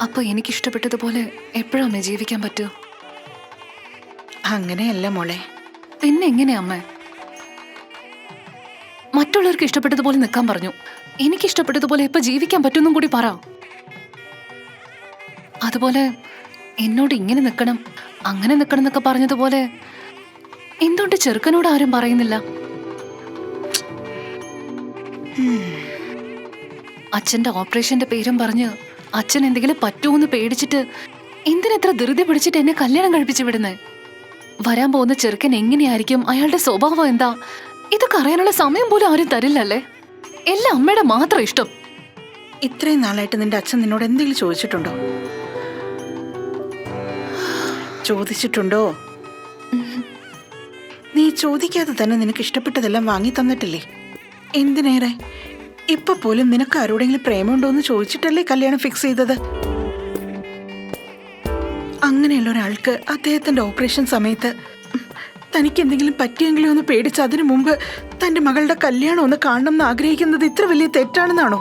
അപ്പൊ എനിക്കിഷ്ടപ്പെട്ടതുപോലെ എപ്പോഴാ അമ്മ ജീവിക്കാൻ പറ്റൂ? അങ്ങനെയല്ല മോളെ. പിന്നെ എങ്ങനെയാ അമ്മ? മറ്റുള്ളവർക്ക് ഇഷ്ടപ്പെട്ടതുപോലെ നിൽക്കാൻ പറഞ്ഞു, എനിക്കിഷ്ടപ്പെട്ടതുപോലെ എപ്പോ ജീവിക്കാൻ പറ്റുമെന്നും കൂടി പറ. അതുപോലെ എന്നോട് ഇങ്ങനെ നിൽക്കണം അങ്ങനെ നിൽക്കണം എന്നൊക്കെ പറഞ്ഞതുപോലെ എന്തുകൊണ്ട് ചെറുക്കനോട് ആരും പറയുന്നില്ല? അച്ഛന്റെ ഓപ്പറേഷന്റെ പേരും പറഞ്ഞ് അച്ഛൻ എന്തെങ്കിലും പറ്റുമെന്ന് പേടിച്ചിട്ട് എന്തിനെത്ര ധൃതി പിടിച്ചിട്ട് എന്നെ കല്യാണം കഴിപ്പിച്ചു വിടുന്നേ? വരാൻ പോകുന്ന ചെറുക്കൻ എങ്ങനെയായിരിക്കും, അയാളുടെ സ്വഭാവം എന്താ, ഇതൊക്കെ അറിയാനുള്ള സമയം പോലും ആരും തരില്ലല്ലേ? എല്ലാം അമ്മയുടെ മാത്രം ഇഷ്ടം. ഇത്രയും നാളായിട്ട് നിന്റെ അച്ഛൻ നിന്നോട് എന്തെങ്കിലും ചോദിച്ചിട്ടുണ്ടോ? ചോദിച്ചിട്ടുണ്ടോ? നീ ചോദിക്കാതെ തന്നെ നിനക്ക് ഇഷ്ടപ്പെട്ടതെല്ലാം വാങ്ങി തന്നിട്ടില്ലേ? എന്തിനേറെ ഇപ്പൊ പോലും നിനക്ക് ആരോടെങ്കിലും പ്രേമുണ്ടോ എന്ന് ചോദിച്ചിട്ടല്ലേ കല്യാണം ഫിക്സ് ചെയ്തത്? അങ്ങനെയുള്ള ഒരാൾക്ക് അദ്ദേഹത്തിന്റെ ഓപ്പറേഷൻ സമയത്ത് തനിക്ക് എന്തെങ്കിലും പറ്റിയെങ്കിലും ഒന്ന് പേടിച്ച് അതിനു മുമ്പ് തന്റെ മകളുടെ കല്യാണം ഒന്ന് കാണണം എന്ന് ആഗ്രഹിക്കുന്നത് ഇത്ര വലിയ തെറ്റാണെന്നാണോ?